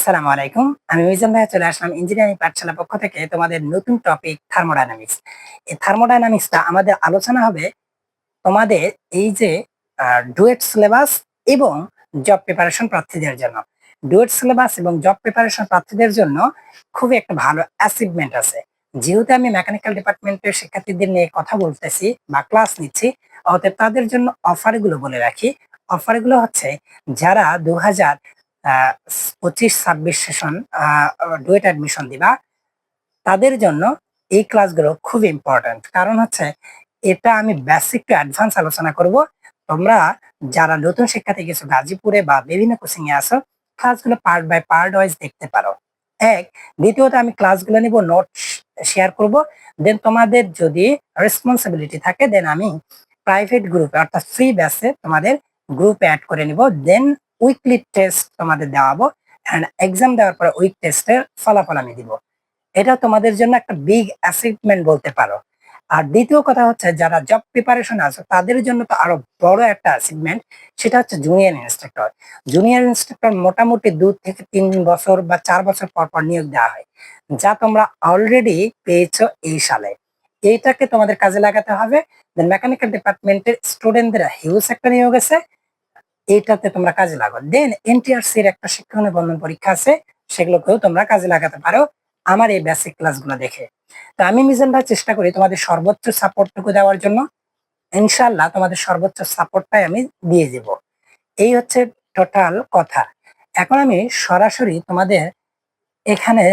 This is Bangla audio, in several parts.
আসসালামু আলাইকুম। আমি মিজান ভাইয়া চলে আসলাম ইঞ্জিনিয়ারিং পাঠশালার পক্ষ থেকে তোমাদের নতুন টপিক থার্মোডায়নামিক্স। এই থার্মোডায়নামিক্সটা আমাদের আলোচনা হবে তোমাদের এই যে ডুয়েট সিলেবাস এবং জব প্রিপারেশন প্রার্থীদের জন্য। ডুয়েট সিলেবাস এবং জব প্রিপারেশন প্রার্থীদের জন্য খুবই একটা ভালো অ্যাচিভমেন্ট আছে। যেহেতু আমি মেকানিক্যাল ডিপার্টমেন্টের শিক্ষার্থীদের নিয়ে কথা বলতেছি বা ক্লাস নিচ্ছি, অতএব তাদের জন্য অফারগুলো বলে রাখি। অফারগুলো হচ্ছে যারা 2025-26 সেশন ডুয়েট অ্যাডমিশন দিবা তাদের জন্য এই ক্লাসগুলো খুব ইম্পর্ট্যান্ট। কারণ হচ্ছে এটা আমি বেসিক টু অ্যাডভান্স আলোচনা করব। তোমরা যারা নতুন শিক্ষার্থী গেছো গাজীপুরে বা বিভিন্ন কোচিং এ আছো, ক্লাসগুলো পার্ট বাই পার্ট ওয়াইজ দেখতে পারো। এক, দ্বিতীয়ত আমি ক্লাসগুলো নিব, নোট শেয়ার করব। দেন তোমাদের যদি রেসপন্সিবিলিটি থাকে দেন আমি প্রাইভেট গ্রুপে অর্থাৎ ফ্রি ব্যাচে তোমাদের গ্রুপে অ্যাড করে নিব। দেন উইকলি টেস্ট তোমাদের দেওয়াবো এন্ড এক্সাম দেওয়ার পরে উইক টেস্টের ফলাফল আমি দিব। এটা তোমাদের জন্য একটা বিগ অ্যাচিভমেন্ট বলতে পারো। আর দ্বিতীয় কথা হচ্ছে যারা জব প্রিপারেশন আছে তাদের জন্য তো আরো বড় একটা অ্যাচিভমেন্ট, সেটা হচ্ছে জুনিয়র ইন্সট্রাক্টর। জুনিয়র ইন্সট্রাক্টর মোটামুটি 2 থেকে 3 বছর বা 4 বছর পর পর নিয়োগ দেওয়া হয়, যা তোমরা অলরেডি পেয়েছো এই সালে। এইটাকে তোমাদের কাজে লাগাতে হবে। দেন মেকানিক্যাল ডিপার্টমেন্টের স্টুডেন্টদের হিউজ একটা নিয়োগ আছে, এইটাতে তোমরা কাজে লাগাও। দেন এনটিআরসি এর একটা শিক্ষক নিবন্ধন পরীক্ষা আছে, সেগুলোকেও তোমরা কাজে লাগাতে পারো আমার এই বেসিক ক্লাসগুলো দেখে। তো আমি মিজান ভাই চেষ্টা করি তোমাদের সর্বোচ্চ সাপোর্টটুকু দেওয়ার জন্য। ইনশাআল্লাহ তোমাদের সর্বোচ্চ সাপোর্টটাই আমি দিয়ে দেব। এই হচ্ছে টোটাল কথা। এখন আমি সরাসরি তোমাদের এখানে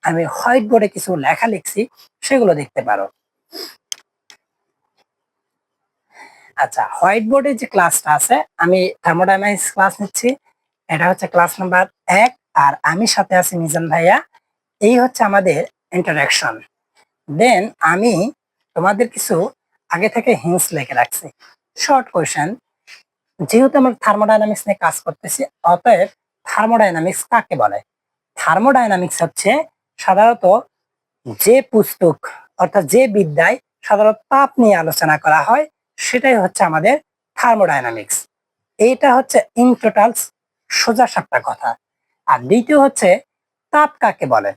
আমি হোয়াইট বোর্ডে কিছু লেখা লিখছি, সেগুলো দেখতে পারো। আচ্ছা, হোয়াইট বোর্ডে যে ক্লাসটা আছে, আমি থার্মোডাইনামিক্স ক্লাস নিচ্ছি। এটা হচ্ছে ক্লাস নাম্বার 1 আর আমি সাথে আছি মিজান ভাইয়া। এই হচ্ছে আমাদের ইন্টারঅ্যাকশন। দেন আমি তোমাদের কিছু আগে থেকে হিন্টস লিখে রাখছি। শর্ট কোয়েশ্চেন, যেহেতু আমরা থার্মোডাইনামিক্স নিয়ে কাজ করতেছি, অতএব থার্মোডাইনামিক্স কাকে বলে? থার্মোডাইনামিক্স হচ্ছে সাধারণত যে পুস্তক অর্থাৎ যে বিদ্যায় সাধারণত তাপ নিয়ে আলোচনা করা হয়, সেটাই হচ্ছে আমাদের থার্মোডাইনামিক্স। এইটা হচ্ছে ইন টোটাল সোজা সাপটা কথা। আর দ্বিতীয় হচ্ছে তাপ কাকে বলে?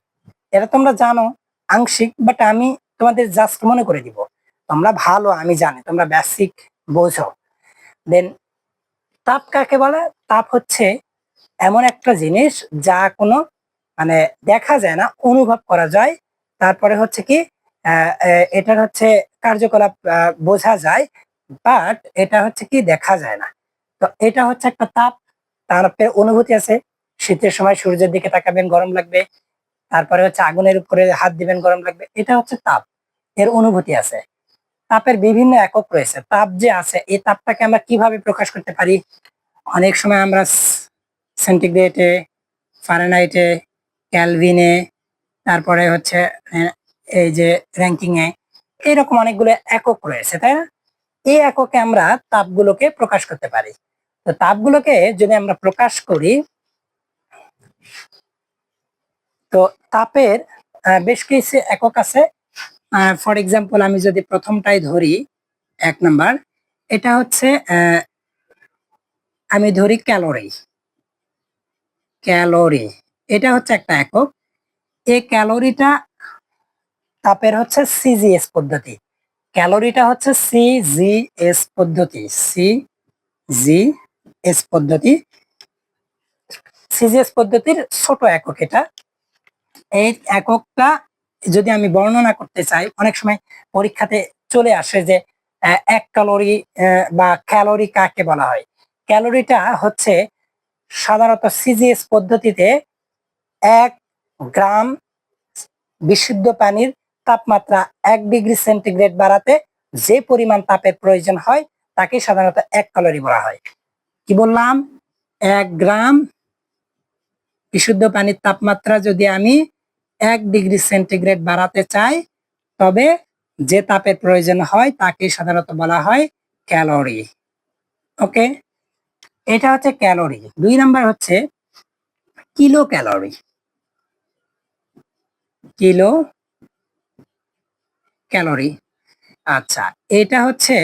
এটা তোমরা জানো আংশিক, বাট আমি তোমাদের জাস্ট মনে করে দিব। তোমরা ভালো, আমি জানি তোমরা বেসিক বোঝো। দেন তাপ কাকে বলে? তাপ হচ্ছে এমন একটা জিনিস যা কোনো মানে দেখা যায় না, অনুভব করা যায়। তারপরে হচ্ছে কি এটার হচ্ছে কার্যকলাপ বোঝা যায়, বাট এটা হচ্ছে কি দেখা যায় না। তো এটা হচ্ছে একটা তাপ। তারপরে অনুভূতি আছে, শীতের সময় সূর্যের দিকে তাকাবেন গরম লাগবে, তারপরে হচ্ছে আগুনের উপরে হাত দিবেন গরম লাগবে, এটা হচ্ছে তাপ। এর অনুভূতি আছে। তাপের বিভিন্ন একক রয়েছে। তাপ যে আছে, এই তাপটাকে আমরা কিভাবে প্রকাশ করতে পারি? অনেক সময় আমরা সেন্টিগ্রেডে, ফারেনহাইটে, ক্যালভিনে, তারপরে হচ্ছে এই যে র্যাঙ্কিং এ, এরকম অনেকগুলো একক রয়েছে, তাই না? এই এককে আমরা তাপগুলোকে প্রকাশ করতে পারি। তো তাপগুলোকে যদি আমরা প্রকাশ করি, তো তাপের বেশ কিছু একক আছে। ফর এক্সাম্পল আমি যদি প্রথমটাই ধরি, 1 নাম্বার, এটা হচ্ছে আমি ধরি ক্যালোরি। ক্যালোরি এটা হচ্ছে একটা একক। এই ক্যালোরিটা তাপের হচ্ছে সিজিএস পদ্ধতি। ক্যালোরিটা হচ্ছে সিজিএস পদ্ধতি। সিজিএস পদ্ধতি, সিজিএস পদ্ধতির ছোট একক এটা। এই এককটা যদি আমি বর্ণনা করতে চাই, অনেক সময় পরীক্ষাতে চলে আসে যে 1 ক্যালোরি বা ক্যালোরি কাকে বলা হয়। ক্যালোরিটা হচ্ছে সাধারণত সিজিএস পদ্ধতিতে 1 গ্রাম বিশুদ্ধ পানির তাপমাত্রা 1 ডিগ্রি সেন্টিগ্রেড বাড়াতে যে পরিমাণ তাপের প্রয়োজন হয় তাকে সাধারণত 1 ক্যালোরি বলা হয়। কি বললাম? 1 গ্রাম বিশুদ্ধ পানির তাপমাত্রা যদি আমি 1 ডিগ্রি সেন্টিগ্রেড বাড়াতে চাই, তবে যে তাপের প্রয়োজন হয় তাকে সাধারণত বলা হয় ক্যালোরি। ওকে, এটা হচ্ছে ক্যালোরি। 2 নাম্বার হচ্ছে কিলো ক্যালোরি। কিলো ক্যালোরি, আচ্ছা, এটা হচ্ছে,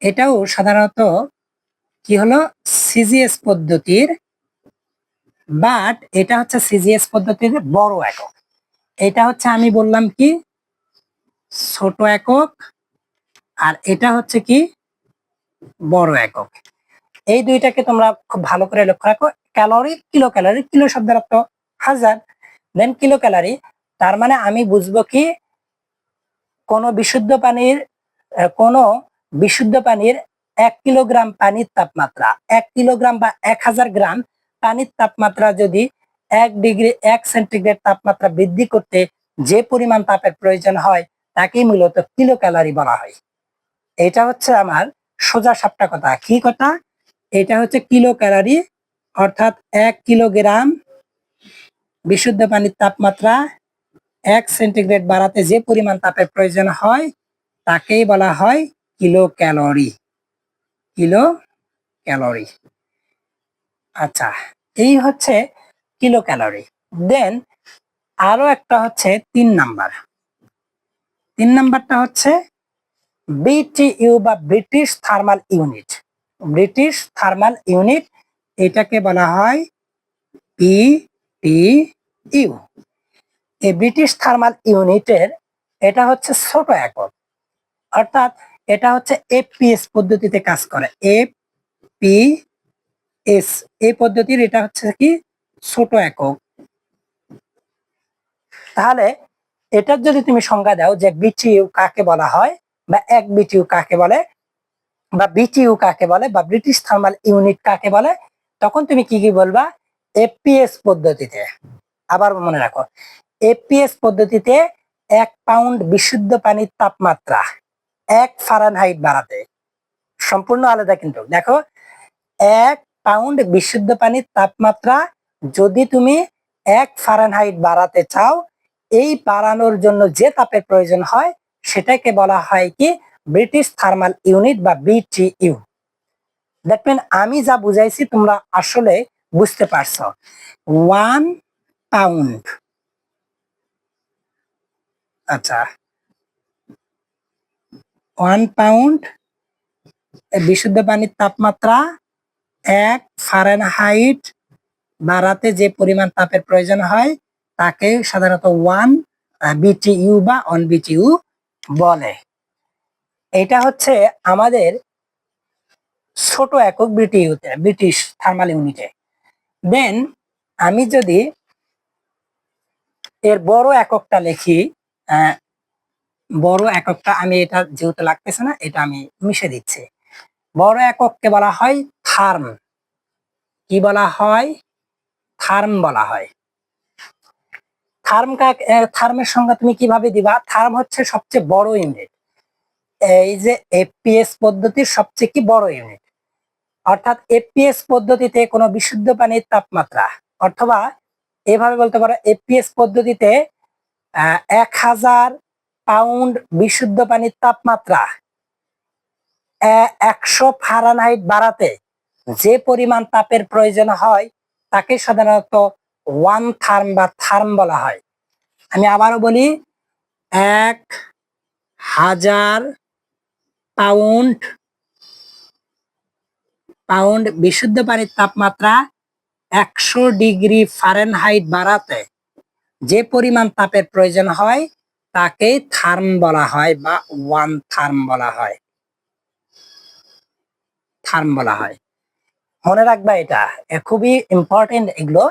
এটাও সাধারণত কি হলো, সিজিএস পদ্ধতির বাট এটা হচ্ছে সিজিএস পদ্ধতিতে বড় একক। এটা হচ্ছে আমি বললাম কি ছোট একক, আর এটা হচ্ছে কি বড় একক। এই দুইটাকে তোমরা খুব ভালো করে লক্ষ্য রাখো। ক্যালোরি, কিলো ক্যালোরি, কিলো শব্দের অর্থ হাজার, দেন কিলো ক্যালোরি, তার মানে আমি বুঝবো কি কোন বিশুদ্ধ পানির কোন বিশুদ্ধ পানির 1 কিলোগ্রাম পানির তাপমাত্রা, 1 কিলোগ্রাম বা 1000 গ্রাম পানির তাপমাত্রা যদি 1 ডিগ্রি 1 সেন্টিগ্রেড তাপমাত্রা বৃদ্ধি করতে যে পরিমাণ তাপের প্রয়োজন হয় তাকেই মূলত কিলো ক্যালোরি বলা হয়। এটা হচ্ছে আমার সোজা সাপটা কথা। কি কথা? এটা হচ্ছে কিলো ক্যালোরি, অর্থাৎ 1 কিলোগ্রাম বিশুদ্ধ পানির তাপমাত্রা 1 সেন্টিগ্রেড বাড়াতে যে পরিমাণ তাপের প্রয়োজন হয় তাকেই বলা হয় কিলো ক্যালোরি। Kilo calorie. আচ্ছা, এই হচ্ছে কিলো ক্যালোরি। দেন আরো একটা হচ্ছে 3 নাম্বার। 3 নাম্বারটা হচ্ছে বিটিইউ বা British thermal unit. British thermal unit, এটাকে বলা হয় বিটিইউ। এই ব্রিটিশ থার্মাল ইউনিটের এটা হচ্ছে ছোট একক, অর্থাৎ এটা হচ্ছে এফপিএস পদ্ধতিতে কাজ করে। এফপিএস এই পদ্ধতির এটা হচ্ছে কি ছোট একক। তাহলে এটার যদি তুমি সংজ্ঞা দাও যে বিটিইউ কাকে বলা হয়, বা 1 বিটিইউ কাকে বলে, বা বিটিইউ কাকে বলে, বা ব্রিটিশ থার্মাল ইউনিট কাকে বলে, তখন তুমি কি কি বলবা? এফপিএস পদ্ধতিতে। আবার মনে রাখো, এফপিএস পদ্ধতিতে 1 পাউন্ড বিশুদ্ধ পানির তাপমাত্রা 1 ফারেনহাইট বাড়াতে, সম্পূর্ণ আলাদা কিন্তু। দেখো, 1 পাউন্ড বিশুদ্ধ পানির তাপমাত্রা যদি তুমি 1 ফারেনহাইট বাড়াতে চাও, এই বাড়ানোর জন্য যে তাপের প্রয়োজন হয় সেটাকে বলা হয় কি ব্রিটিশ থার্মাল ইউনিট বা বিটিইউ। দেখবেন আমি যা বুঝাইছি তোমরা আসলে বুঝতে পারছো। 1 পাউন্ড, আচ্ছা 1 পাউন্ড বিশুদ্ধ পানির তাপমাত্রা 1 ফারেনহাইট বাড়াতে যে পরিমাণ তাপের প্রয়োজন হয় তাকে সাধারণত 1 বিটিইউ বা 1 বিটিইউ বলে। এটা হচ্ছে আমাদের ছোট একক বিটিইউতে, ব্রিটিশ থার্মাল ইউনিটে। দেন আমি যদি এর বড় এককটা লিখি, বড় এককটা আমি এটা যেহেতু লাগতেছে না, এটা আমি মিশে দিচ্ছি। বড় একককে বলা হয় থার্ম। কি বলা হয়? থার্ম বলা হয়। থার্মের সংজ্ঞা তুমি কিভাবে দিবা? থার্ম হচ্ছে সবচেয়ে বড় ইউনিট। এই যে এফপিএস পদ্ধতির সবচেয়ে কি বড় ইউনিট, অর্থাৎ এফপিএস পদ্ধতিতে কোনো বিশুদ্ধ পানির তাপমাত্রা, অথবা এভাবে বলতে পারো এফপিএস পদ্ধতিতে 1000 পাউন্ড বিশুদ্ধ পানির তাপমাত্রা 100 ফারেনহাইট বাড়াতে যে পরিমাণ তাপের প্রয়োজন হয় তাকে সাধারণত 1 থার্ম বা থার্ম বলা হয়। আমি আবারও বলি, 1000 পাউন্ড বিশুদ্ধ পানির তাপমাত্রা 100 ডিগ্রি ফারেনহাইট বাড়াতে যে পরিমাণ তাপের প্রয়োজন হয় তাকে থার্ম বলা হয় বা 1 থার্ম বলা হয়। থার্ম বলা হয়, মনে রাখবা। এটা খুবই ইম্পর্টেন্ট এগুলো।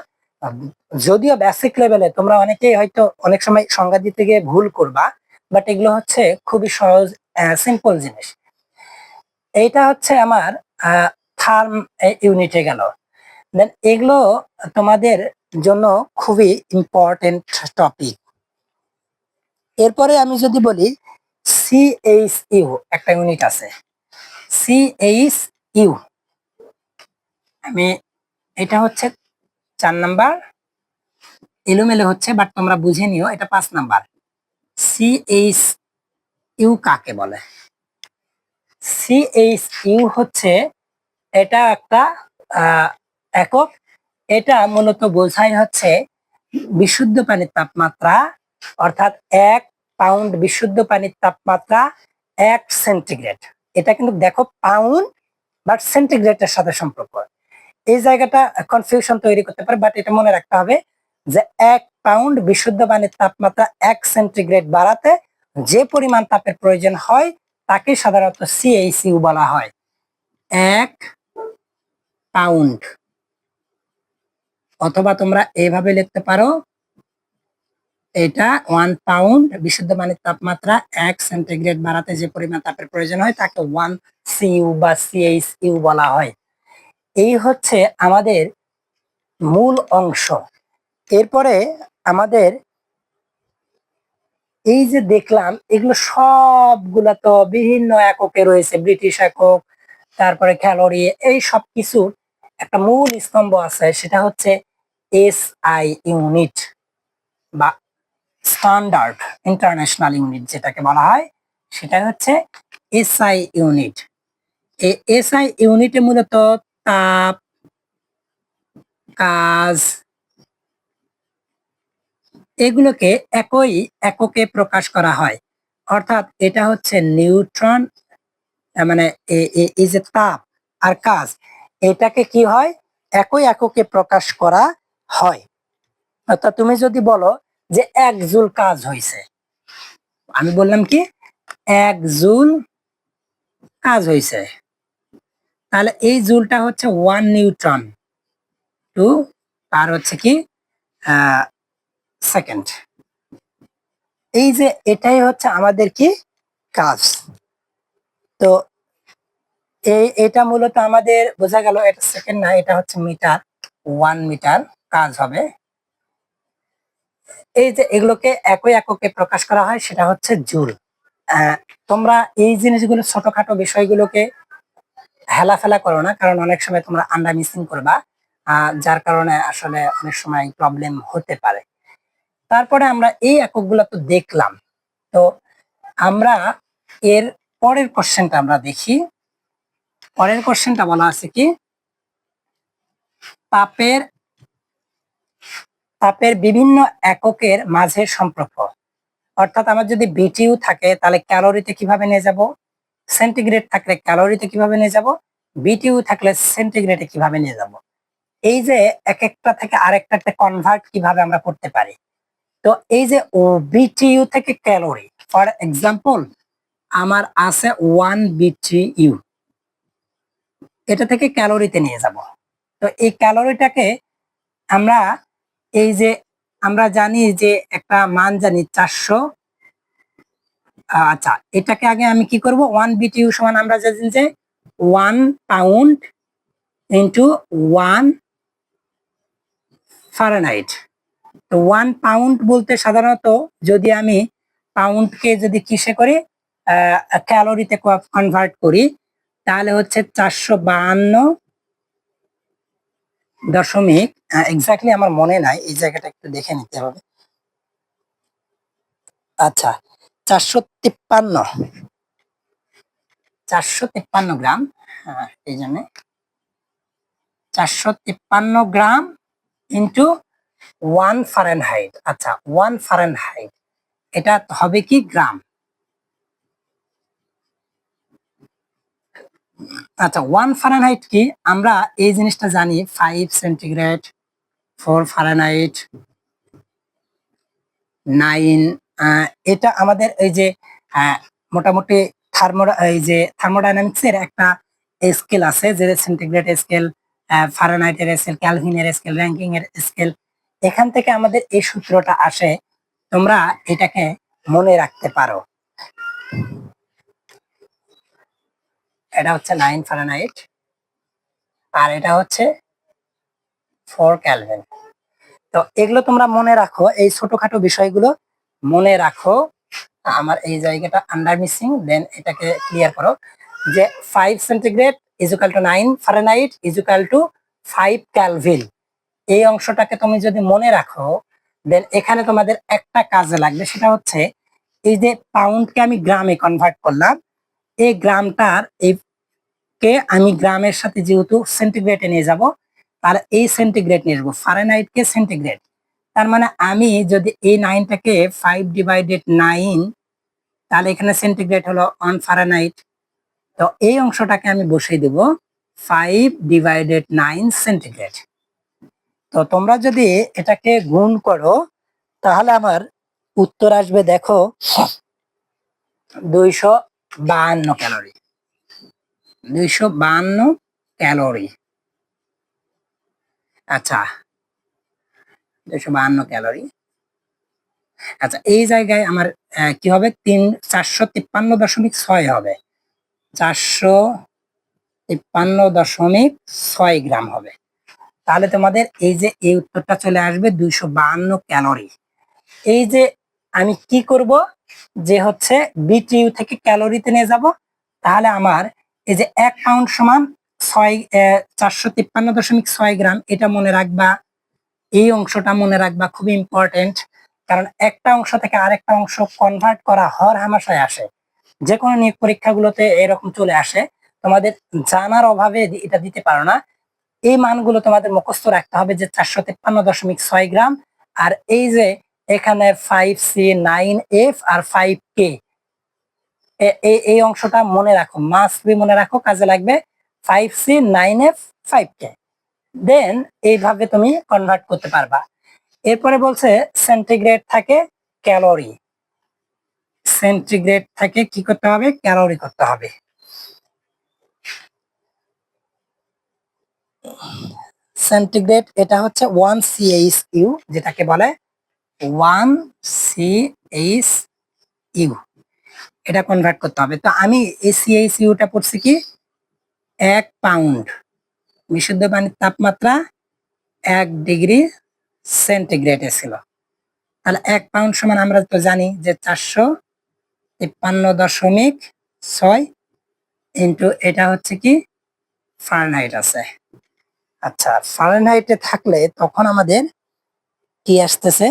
যদিও বেসিক লেভেলে তোমরা অনেকেই হয়তো অনেক সময় সংজ্ঞা দিতে গিয়ে ভুল করবা, বাট এগুলো হচ্ছে খুবই সহজ, সিম্পল জিনিস। এইটা হচ্ছে আমার থার্ম ইউনিটে গেল। দেন এগুলো তোমাদের জন্য খুবই ইম্পর্টেন্ট টপিক। এরপরে আমি যদি বলি সিএইচইউ, একটা ইউনিট আছে সিএইচইউ। আমি এটা হচ্ছে 4 নাম্বার, এলোমেলো হচ্ছে বাট তোমরা বুঝে নিও, এটা 5 নাম্বার। সিএইচইউ কাকে বলে? সিএইচইউ হচ্ছে এটা একটা একক। এটা মূলত বোঝায় হচ্ছে বিশুদ্ধ পানির তাপমাত্রা, অর্থাৎ 1 পাউন্ড বিশুদ্ধ পানির তাপমাত্রা 1 সেন্টিগ্রেড। এটা কিন্তু দেখো পাউন্ড বাট সেন্টিগ্রেডের সাথে সম্পর্ক। এই জায়গাটা কনফিউশন তৈরি করতে পারে, বাট এটা মনে রাখতে হবে যে 1 পাউন্ড বিশুদ্ধ পানির তাপমাত্রা 1 সেন্টিগ্রেড বাড়াতে যে পরিমাণ তাপের প্রয়োজন হয় তাকে সাধারণত সিএইচইউ বলা হয়। 1 পাউন্ড, অথবা তোমরা এইভাবে লিখতে পারো, এটা 1 পাউন্ড বিশুদ্ধ পানির তাপমাত্রা 1 সেন্টিগ্রেড বাড়াতে যে পরিমাণ তাপের প্রয়োজন হয় তাকে 1 সিইউ বা সিএইচইউ বলা হয়। এই হচ্ছে আমাদের মূল অংশ। এরপরে আমাদের এই যে দেখলাম এগুলো সবগুলা তো বিভিন্ন এককে রয়েছে, ব্রিটিশ একক, তারপরে ক্যালোরি, এই সব কিছুর একটা মূল স্তম্ভ আছে, সেটা হচ্ছে এসআই ইউনিট বা স্ট্যান্ডার্ড ইন্টারন্যাশনাল ইউনিট যেটাকে বলা হয়, সেটা হচ্ছে এসআই ইউনিট। এই এসআই ইউনিটে মূলত তাপ, কাজ এগুলোকে একই এককে প্রকাশ করা হয়। অর্থাৎ এটা হচ্ছে নিউট্রন, মানে এই যে তাপ আর কাজ, এটাকে কি হয় একই এককে প্রকাশ করা হয়। অর্থাৎ তুমি যদি বলো যে 1 জুল কাজ হয়েছে, আমি বললাম কি 1 জুল কাজ হয়েছে, তাহলে এই জুলটা হচ্ছে 1 নিউটন টু আর হচ্ছে কি সেকেন্ড। এই যে এটাই হচ্ছে আমাদের কি কাজ। তো এটা মূলত আমাদের বোঝা গেল, এটা সেকেন্ড না, এটা হচ্ছে মিটার, 1 মিটার কাজ হবে। এই যে এগুলোকে একই এককে প্রকাশ করা হয় সেটা হচ্ছে জুল। তোমরা এই জিনিসগুলো ছোটখাটো বিষয়গুলোকে হেলাফেলা করো না, কারণ অনেক সময় তোমরা আন্ডার মিসিং করবা, যার কারণে আসলে অনেক সময় প্রবলেম হতে পারে। তারপরে আমরা এই এককগুলো তো দেখলাম, তো আমরা এর পরের কোশ্চেনটা আমরা দেখি। পরের কোশ্চেনটা বলা আছে কি তাপের বিভিন্ন এককের মাঝে সম্পর্ক। অর্থাৎ আমার যদি বিটিইউ থাকে তাহলে ক্যালোরিতে কিভাবে নিয়ে যাব, সেন্টিগ্রেড থাকলে ক্যালোরিতে কিভাবে নিয়ে যাব, বিটিইউ থাকলে সেন্টিগ্রেডে কিভাবে নিয়ে যাব। এই যে এক একটা থেকে আরেকটাতে কনভার্ট কিভাবে আমরা করতে পারি। তো এই যে বিটিইউ থেকে ক্যালোরি, ফর এক্সাম্পল আমার আছে 1 বিটিইউ, এটা থেকে ক্যালোরিতে নিয়ে যাব। তো এই ক্যালোরিটাকে আমরা এই যে আমরা জানি যে একটা মান জানি 400, আচ্ছা এটাকে আগে আমি কি করব, 1 বিটিইউ সমান আমরা জানি যে 1 পাউন্ড ইনটু 1 ফারেনহাইট। তো 1 পাউন্ড বলতে সাধারণত যদি আমি পাউন্ডকে যদি কিসে করি, ক্যালোরিতে কনভার্ট করি, তাহলে হচ্ছে 452 এক্স্যাক্টলি আমার মনে নাই, এই জায়গাটা একটু দেখে নিতে হবে। আচ্ছা 453 গ্রাম, এই জন্য 453 গ্রাম ইন্টু 1 ফারেনহাইট। আচ্ছা 1 ফারেনহাইট এটা হবে কি গ্রাম। আচ্ছা 1 ফারেনহাইট কি, আমরা এই জিনিসটা জানি 5 সেন্টিগ্রেড, 4 ফারেনহাইট, 9, এটা আমাদের এই যে মোটামুটি এই যে থার্মোডাইনামিক্স এর একটা স্কেল আছে, যে সেন্টিগ্রেড স্কেল, ফারেনহাইটের স্কেল, ক্যালভিনের স্কেল, র্যাঙ্কিং এর স্কেল, এখান থেকে আমাদের এই সূত্রটা আসে, তোমরা এটাকে মনে রাখতে পারো। এটা হচ্ছে 9 ফারেনহাইট আর এটা হচ্ছে 4 ক্যালভিন। তো এগুলো তোমরা মনে রাখো, এই ছোটখাটো বিষয়গুলো মনে রাখো। আমার এই জায়গাটা আন্ডার মিসিং, দেন এটাকে ক্লিয়ার করো যে 5 centigrade equal to 9 Fahrenheit equal to 5 kelvin. এই অংশটাকে তুমি যদি মনে রাখো, দেন এখানে তোমাদের একটা কাজে লাগবে, সেটা হচ্ছে এই যে পাউন্ডকে আমি গ্রামে কনভার্ট করলাম, এই গ্রামটার এই কে আমি গ্রামের সাথে যেহেতু সেন্টিগ্রেডে নিয়ে যাব, তাহলে এই সেন্টিগ্রেড নিয়ে আসবো, ফারেনহাইট কে সেন্টিগ্রেড। তার মানে আমি যদি এই 9টাকে 5/9, তাহলে এখানে সেন্টিগ্রেড হলো 1 ফারেনহাইট। তো এই অংশটাকে আমি বসিয়ে দেব 5/9 সেন্টিগ্রেড। তো তোমরা যদি এটাকে গুণ করো তাহলে আমার উত্তর আসবে, দেখো, 252 ক্যালোরি। 252 ক্যালোরি। আচ্ছা, 252 ক্যালোরি। আচ্ছা, এই জায়গায় আমার কি হবে, 453.6 হবে, 453.6 গ্রাম হবে। তাহলে তোমাদের এই যে এই উত্তরটা চলে আসবে 252 ক্যালোরি। এই যে আমি কি করব, যে হচ্ছে বিটিইউ থেকে ক্যালোরিতে নিয়ে যাব, তাহলে আমার এই যে 1 পাউন্ড সমান 453.6 গ্রাম, এটা মনে রাখবা। এই অংশটা মনে রাখবা, খুবই ইম্পর্টেন্ট। কারণ একটা অংশ থেকে আরেকটা অংশ কনভার্ট করা হর হামেশায় আসে, যে কোনো নিয়োগ পরীক্ষাগুলোতে এরকম চলে আসে। তোমাদের জানার অভাবে এটা দিতে পারো না। এই মানগুলো তোমাদের মুখস্থ রাখতে হবে, যে 453.6 গ্রাম। আর এই যে এখানে 5C9F আর 5K, এই অংশটা মনে রাখো, মাস্ট বি মনে রাখো, কাজে লাগবে। 5C9F 5K, দেন এইভাবে তুমি কনভার্ট করতে পারবা। এরপরে বলছে সেন্টিগ্রেড থাকে ক্যালোরি। সেন্টিগ্রেড থেকে কি করতে হবে, ক্যালোরি করতে হবে। সেন্টিগ্রেড এটা হচ্ছে 1CHU, যেটাকে বলে 1CHU, এটা কনভার্ট করতে হবে। তো আমি এই CHUটা পড়ছি কি, 1 পাউন্ড বিশুদ্ধ পানির তাপমাত্রা 1 ডিগ্রি সেন্টিগ্রেডে ছিল। তাহলে 1 পাউন্ড সমান আমরা তো জানি যে 453.6 ইন্টু এটা হচ্ছে কি ফারেনহাইট আছে। আচ্ছা, ফারেনহাইটে থাকলে তখন আমাদের কি আসতেছে,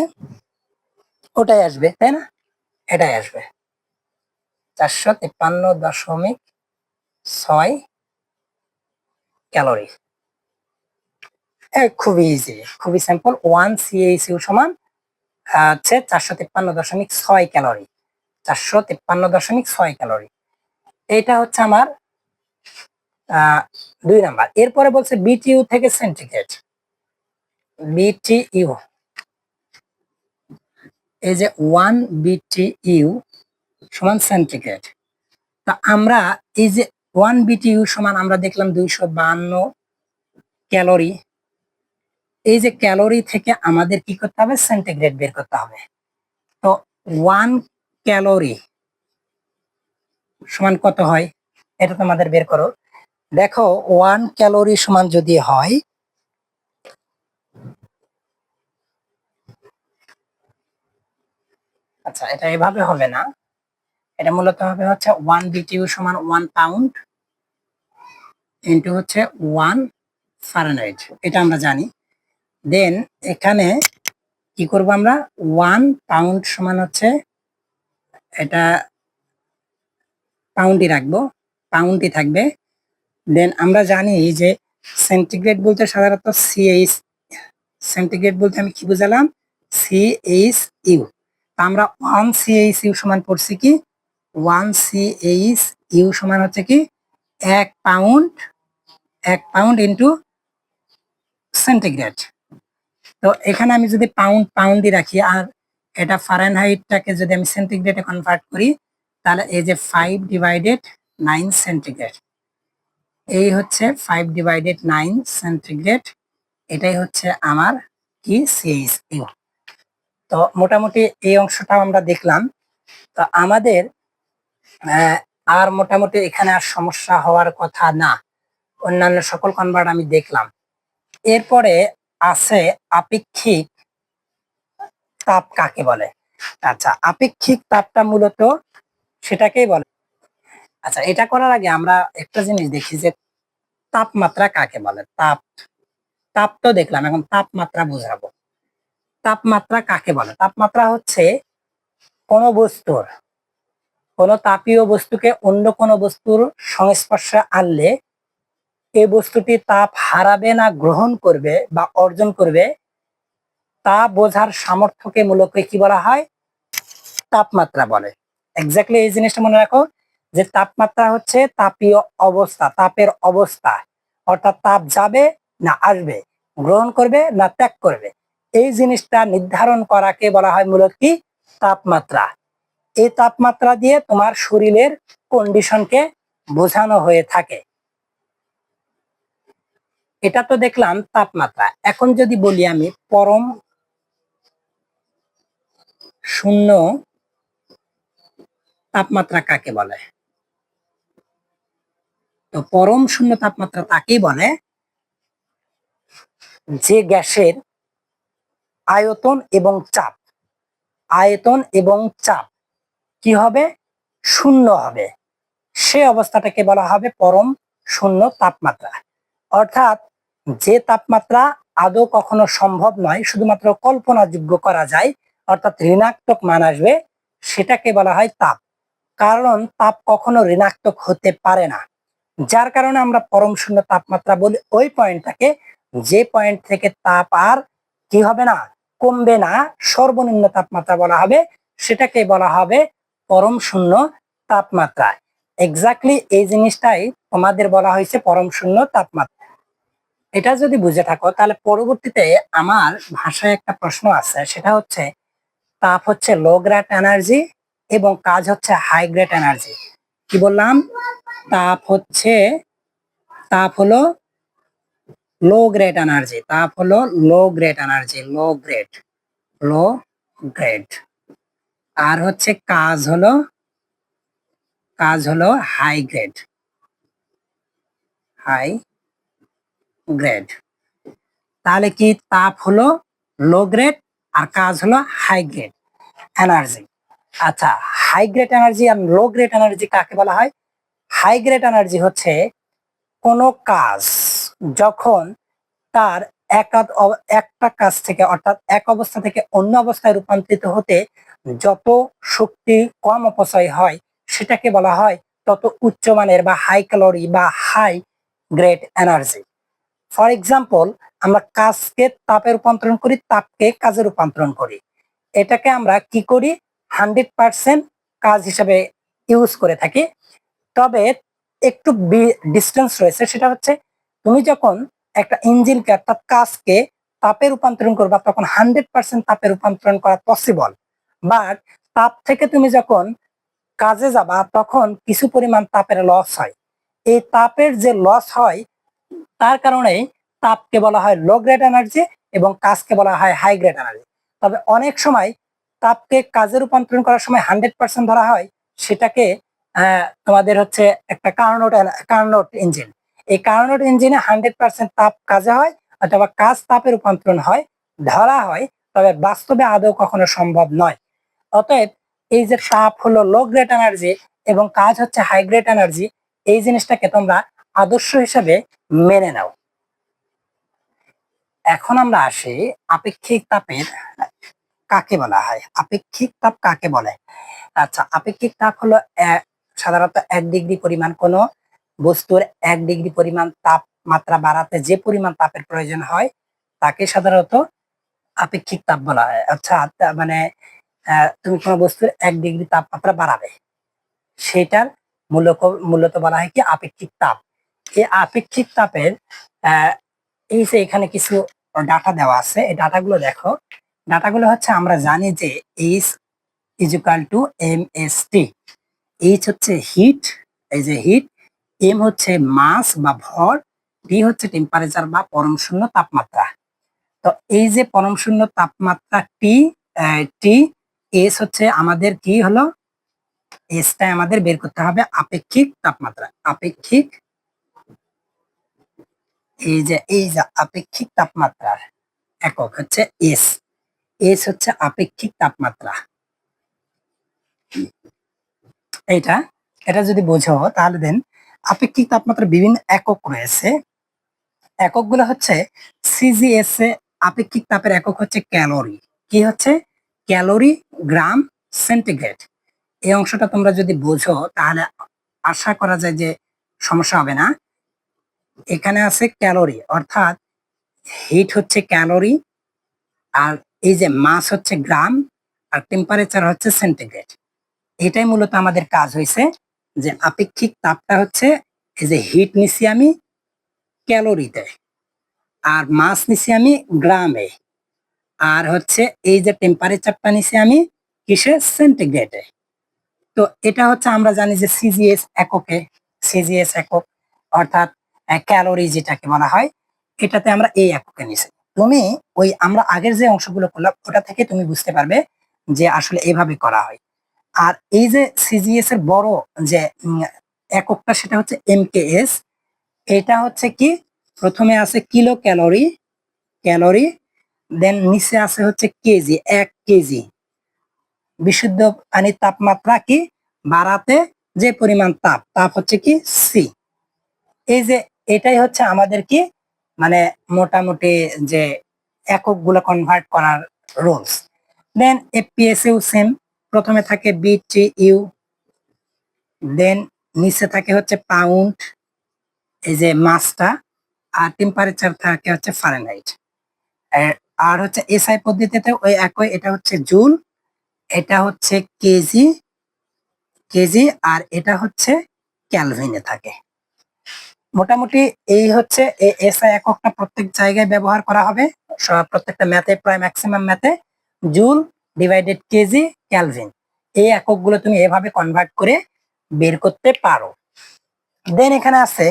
ওটাই আসবে, তাই না? এটাই আসবে 453.6 ক্যালোরি। খুবই ইজি, খুবই সিম্পল। 1CHU সমান হচ্ছে 453.6 ক্যালোরি। 453.6 ক্যালোরি, এইটা হচ্ছে আমার 2 নাম্বার। এরপরে বলছে বিটিইউ থেকে সেন্টিগ্রেড। বিটিইউ, এই যে 1 বিটিইউ সমান সেন্টিগ্রেড। তা আমরা এই যে 1 বিটিইউ সমান আমরা দেখলাম 252 ক্যালোরি। এই যে ক্যালোরি থেকে আমাদের কি করতে হবে, সেন্টিগ্রেড বের করতে হবে। তো 1 ক্যালোরি সমান কত হয়, এটা তোমাদের বের করো। দেখো 1 ক্যালোরি সমান যদি হয়, আচ্ছা এটা এভাবে হবে না, এটা মূলত হবে হচ্ছে 1 বিটিইউ সমান 1 পাউন্ড ইন্টু হচ্ছে 1 ফারেনহাইট, এটা আমরা জানি। দেন এখানে কি করব আমরা, 1 পাউন্ড সমান হচ্ছে, এটা পাউন্ডই রাখবো, পাউন্ডই থাকবে। দেন আমরা জানি যে সেন্টিগ্রেড বলতে সাধারণত সিএইচ, সেন্টিগ্রেড বলতে আমি কি বুঝালাম, CHU। আমরা 1CHU সমান পড়ছি কি, 1CHU সমান হচ্ছে কি 1 পাউন্ড, 1 পাউন্ড ইন্টু সেন্টিগ্রেড। তো এখানে আমি যদি পাউন্ডই রাখি, আর এটা ফারেনহাইটটাকে যদি আমি সেন্টিগ্রেডে কনভার্ট করি, তাহলে এই যে 5/9 সেন্টিগ্রেড, এই হচ্ছে 5/9 সেন্টিগ্রেড, এটাই হচ্ছে আমার কি CHU। তো মোটামুটি এই অংশটাও আমরা দেখলাম। তো আমাদের আর মোটামুটি এখানে আর সমস্যা হওয়ার কথা না, অন্যান্য সকল কনভার্ট আমি দেখলাম। এরপরে আছে আপেক্ষিক তাপ কাকে বলে। আচ্ছা, আপেক্ষিক তাপটা মূলত সেটাকেই বলে। আচ্ছা, এটা করার আগে আমরা একটা জিনিস দেখি যে তাপমাত্রা কাকে বলে। তাপ, তাপ তো দেখলাম, এখন তাপমাত্রা বুঝাবো। তাপমাত্রা কাকে বলে, তাপমাত্রা হচ্ছে কোন বস্তুর, কোন তাপীয় বস্তুকে অন্য কোন বস্তুর সংস্পর্শে আনলে এই বস্তুটি তাপ হারাবে না গ্রহণ করবে বা অর্জন করবে, তা বোঝার সামর্থ্যকে মূলত কি বলা হয়, তাপমাত্রা বলে। এক্স্যাক্টলি এই জিনিসটা মনে রাখো, যে তাপমাত্রা হচ্ছে তাপীয় অবস্থা, তাপের অবস্থা, অর্থাৎ তাপ যাবে না আসবে, গ্রহণ করবে না ত্যাগ করবে, এই জিনিসটা নির্ধারণ করাকে বলা হয় মূলত কি তাপমাত্রা। এই তাপমাত্রা দিয়ে তোমার শরীরের কন্ডিশনকে বোঝানো হয়ে থাকে। এটা তো দেখলাম তাপমাত্রা। এখন যদি বলি আমি পরম শূন্য তাপমাত্রা কাকে বলে, তো পরম শূন্য তাপমাত্রা তাকেই বলে যে গ্যাসের আয়তন এবং চাপ, আয়তন এবং চাপ কি হবে, শূন্য হবে, সে অবস্থাটাকে বলা হবে পরম শূন্য তাপমাত্রা। অর্থাৎ যে তাপমাত্রা আদৌ কখনো সম্ভব নয়, শুধুমাত্র কল্পনাযোগ্য করা যায়, অর্থাৎ ঋণাত্মক মান আসবে, সেটাকে বলা হয় তাপ। কারণ তাপ কখনো ঋণাত্মক হতে পারে না, যার কারণে আমরা পরম শূন্য তাপমাত্রা বলি ওই পয়েন্টটাকে, যে পয়েন্ট থেকে তাপ আর কি হবে না, কমবে না, সর্বনিম্ন তাপমাত্রা বলা হবে, সেটাকে বলা হবে পরম শূন্য তাপমাত্রা। এক্স্যাক্টলি এই জিনিসটাই তোমাদের বলা হয়েছে পরম শূন্য তাপমাত্রা। এটা যদি বুঝে থাকো তাহলে পরবর্তীতে আমার ভাষায় একটা প্রশ্ন আছে, সেটা হচ্ছে তাপ হচ্ছে লো গ্রেড এনার্জি এবং কাজ হচ্ছে হাই গ্রেড এনার্জি। কি বললাম, তাপ হচ্ছে, তাপ হলো লো গ্রেড এনার্জি, তাপ হলো low grade energy, low grade, low grade. আর হচ্ছে কাজ হলো, কাজ হলো হাই গ্রেড, হাই গ্রেড। তাহলে কি তাপ হলো লো গ্রেড আর কাজ হলো হাই গ্রেড এনার্জি। আচ্ছা, হাই গ্রেড এনার্জি আর লো গ্রেড এনার্জি কাকে বলা হয়? হাই গ্রেড এনার্জি হচ্ছে কোনো কাজ যখন তার একটা কাজ থেকে, অর্থাৎ এক অবস্থা থেকে অন্য অবস্থায় রূপান্তরিত হতে যত শক্তি কম অপচয় হয়, সেটাকে বলা হয় তত উচ্চমানের বা হাই ক্যালোরি বা high grade energy. For example, আমরা কাজকে তাপে রূপান্তরণ করি, তাপকে কাজে রূপান্তরণ করি, এটাকে আমরা কি করি, 100% কাজ হিসাবে ইউজ করে থাকি। তবে একটু ডিস্টেন্স রয়েছে, সেটা হচ্ছে তুমি যখন একটা ইঞ্জিনকে অর্থাৎ কাজকে তাপে রূপান্তরণ করবা তখন 100% তাপে রূপান্তরণ করা পসিবল, বাট তাপ থেকে তুমি যখন কাজে যাবা তখন কিছু পরিমাণ তাপের লস হয়। এই তাপের যে লস হয় তার কারণেই তাপকে বলা হয় লো গ্রেড এনার্জি এবং কাজকে বলা হয় হাই গ্রেড এনার্জি। তবে অনেক সময় তাপকে কাজে রূপান্তরণ করার সময় 100% ধরা হয়, সেটাকে তোমাদের হচ্ছে একটা কার্নোট ইঞ্জিন। এই কার্নোট ইঞ্জিনে 100% তাপ কাজে হয় অথবা কাজ তাপে রূপান্তরণ হয়, ধরা হয়, তবে বাস্তবে আদৌ কখনো সম্ভব নয়। অতএব এই যে তাপ হলো লো গ্রেড এনার্জি এবং কাজ হচ্ছে হাই গ্রেড এনার্জি, এই জিনিসটাকে তোমরা আদর্শ হিসাবে মেনে নাও। এখন আমরা আসি আপেক্ষিক তাপের কাকে বলা হয়, আপেক্ষিক তাপ কাকে বলে। আচ্ছা, আপেক্ষিক তাপ হলো সাধারণত 1 ডিগ্রি পরিমাণ কোনো বস্তুর 1 ডিগ্রি পরিমাণ তাপমাত্রা বাড়াতে যে পরিমাণ তাপের প্রয়োজন হয় তাকে সাধারণত আপেক্ষিক তাপ বলা হয়। আচ্ছা, মানে তুমি কোনো বস্তুর 1 ডিগ্রি তাপমাত্রা বাড়াবে, সেটার মূলত বলা হয় কি আপেক্ষিক তাপ। এই আপেক্ষিক তাপের আহ এই যে এখানে কিছু ডাটা দেওয়া আছে, এই ডাটাগুলো দেখো। ডাটাগুলো হচ্ছে আমরা জানি যে H equal to M S T. H হচ্ছে হিট, এই যে হিট, এম হচ্ছে মাস বা ভর, টি হচ্ছে টেম্পারেচার বা পরম শূন্য তাপমাত্রা। তো এই যে পরম শূন্য তাপমাত্রা টি, টি, এস হচ্ছে আমাদের কি হলো, এসটাই আমাদের বের করতে হবে আপেক্ষিক তাপমাত্রা। আপেক্ষিক, এই যে আপেক্ষিক তাপমাত্রার একক হচ্ছে এস, এস হচ্ছে আপেক্ষিক তাপমাত্রা। এইটা, এটা যদি বোঝো তাহলে দেন আপেক্ষিক তাপমাত্রার বিভিন্ন একক রয়েছে। এককগুলো হচ্ছে সিজিএস এ আপেক্ষিক তাপের একক হচ্ছে ক্যালোরি। কি হচ্ছে, ক্যালোরি গ্রাম সেন্টিগ্রেড। এই অংশটা তোমরা যদি বোঝো তাহলে আশা করা যায় যে সমস্যা হবে না। এখানে আছে ক্যালোরি, অর্থাৎ হিট হচ্ছে ক্যালোরি, আর এই যে মাস হচ্ছে গ্রাম, আর টেম্পারেচার হচ্ছে সেন্টিগ্রেড। এটাই মূলত আমাদের কাজ হয়েছে, যে আপেক্ষিক তাপটা হচ্ছে এই যে হিট নিছি আমি, ক্যালোরিতে, আর মাস নিছি আমি গ্রামে, আর হচ্ছে এই যে টেম্পারেচারটা নিছি আমি কিসে, সেন্টিগ্রেডে। তো এটা হচ্ছে আমরা জানি যে সিজিএস এককে, সিজিএস একক অর্থাৎ ক্যালোরি যেটাকে বলা হয়, এটাতে আমরা এই এককে নিছি। তুমি ওই আমরা আগের যে অংশগুলো করলাম ওটা থেকে তুমি বুঝতে পারবে যে আসলে এভাবে করা হয়। আর এই যে সিজিএস এর বড় যে এককটা সেটা হচ্ছে এমকেএস। এটা হচ্ছে কি, প্রথমে আছে কিলো ক্যালোরি, ক্যালোরি, দেন নিচে আছে হচ্ছে কেজি, 1 কেজি। বিশুদ্ধ পানির তাপমাত্রা কি বাড়াতে যে পরিমাণ তাপ, তাপ হচ্ছে কি সি। এই যে এটাই হচ্ছে আমাদের কি মানে মোটামুটি যে একক গুলো কনভার্ট করার rules. Then FPS you same, প্রথমে থাকে বিটি ইউ, দেন নিচে থাকে হচ্ছে পাউন্ড, এই যে মাসটা, আর টেম্পারেচার থাকে হচ্ছে ফারেনহাইট। আর হচ্ছে এসআই পদ্ধতিতে ওই একই, এটা হচ্ছে জুল, এটা হচ্ছে কেজি, কেজি, আর এটা হচ্ছে ক্যালভিনে থাকে। মোটামুটি এই হচ্ছে এসআই এককটা প্রত্যেক জায়গায় ব্যবহার করা হবে, প্রত্যেকটা ম্যাথে, প্রায় ম্যাক্সিমাম ম্যাথে জুল ডিভাইডেড কেজি ক্যালভিন, এই এককগুলো তুমি এভাবে কনভার্ট করে বের করতে পারো। দেন এখানে আছে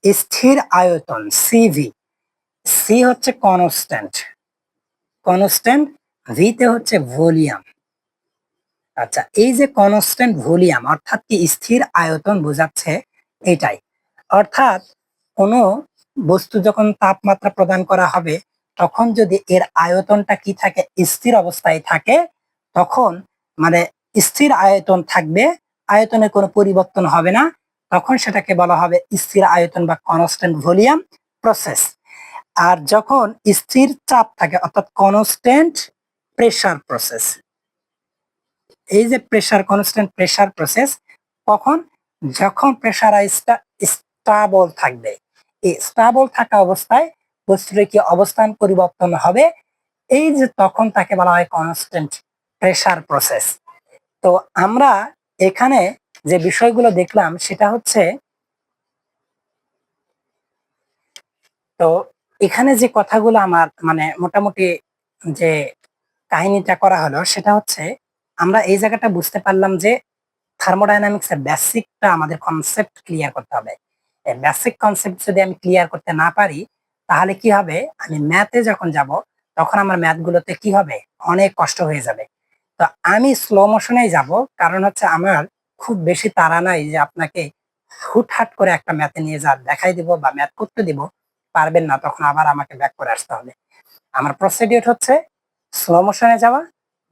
স্থির আয়তন সিভি, সি হচ্ছে কনস্ট্যান্ট, কনস্ট্যান্ট, ভিতে হচ্ছে ভলিউম। আচ্ছা, এই যে কনস্ট্যান্ট ভলিউম অর্থাৎ কি স্থির আয়তন বোঝাচ্ছে এটাই, অর্থাৎ কোনো বস্তু যখন তাপমাত্রা প্রদান করা হবে তখন যদি এর আয়তনটা কি থাকে, স্থির অবস্থায় থাকে, তখন মানে স্থির আয়তন থাকবে, আয়তনের কোনো পরিবর্তন হবে না, তখন সেটাকে বলা হবে স্থির আয়তন বা কনস্ট্যান্ট ভলিউম প্রসেস। আর যখন স্থির চাপ থাকে অর্থাৎ কনস্ট্যান্ট প্রেসার প্রসেস, এই যে প্রেসার, কনস্ট্যান্ট প্রেসার প্রসেস, কখন, যখন প্রেসারাইজটা স্টেবল থাকবে, এই স্টেবল থাকা অবস্থায় বস্তুর কি অবস্থান পরিবর্তন হবে, এই যে তখন তাকে বলা হয় কনস্ট্যান্ট প্রেসার প্রসেস। তো আমরা এখানে যে বিষয়গুলো দেখলাম সেটা হচ্ছে, তো এখানে যে কথাগুলো আমার মানে মোটামুটি যে কাহিনীটা করা হলো সেটা হচ্ছে, আমরা এই জায়গাটা বুঝতে পারলাম যে থার্মোডাইনামিক্স এর বেসিকটা আমাদের কনসেপ্ট ক্লিয়ার করতে হবে। এই বেসিক কনসেপ্ট যদি আমি ক্লিয়ার করতে না পারি তাহলে কি হবে, আমি ম্যাথে যখন যাব তখন আমার ম্যাথ গুলোতে কি হবে, অনেক কষ্ট হয়ে যাবে। তো আমি স্লো মোশনেই যাব, কারণ হচ্ছে আমার খুব বেশি তাড়া নাই যে আপনাকে হুটহাট করে একটা ম্যাথে নিয়ে যা দেখাই দিব বা ম্যাথ করতে দিব, পারবেন না, তখন আবার আমাকে ব্যাক করে আসতে হবে। আমার প্রসিডিউর হচ্ছে স্লো মোশনে যাওয়া,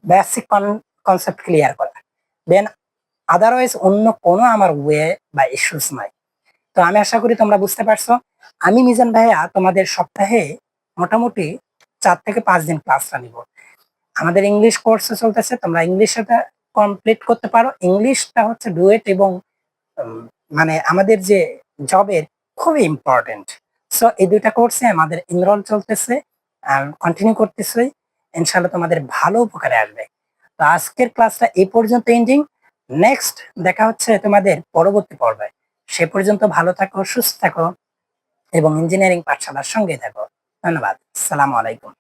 বেসিক কনসেপ্ট ক্লিয়ার করা, দেন আদারওয়াইজ অন্য কোনো আমার ওয়ে বা ইস্যুস নাই। তো আমি আশা করি তোমরা বুঝতে পারছো। আমি মিজান ভাইয়া তোমাদের সপ্তাহে মোটামুটি 4 থেকে 5 দিন ক্লাসটা নিব। আমাদের ইংলিশ কোর্সে চলতেছে, তোমরা ইংলিশটা কমপ্লিট করতে পারো। ইংলিশটা হচ্ছে ডুয়েট এবং মানে আমাদের যে জবের খুবই ইম্পর্টেন্ট। সো এই দুইটা কোর্সে আমাদের এনরোল চলতেছে আর কন্টিনিউ করতেছে, ইনশাআল্লাহ তোমাদের ভালো উপকারে আসবে। তো আজকের ক্লাসটা এই পর্যন্ত এন্ডিং, নেক্সট দেখা হচ্ছে তোমাদের পরবর্তী পর্বে। সে পর্যন্ত ভালো থাকো, সুস্থ থাকো এবং ইঞ্জিনিয়ারিং পাঠশালার সঙ্গে থাকো। ধন্যবাদ, আসসালামু আলাইকুম।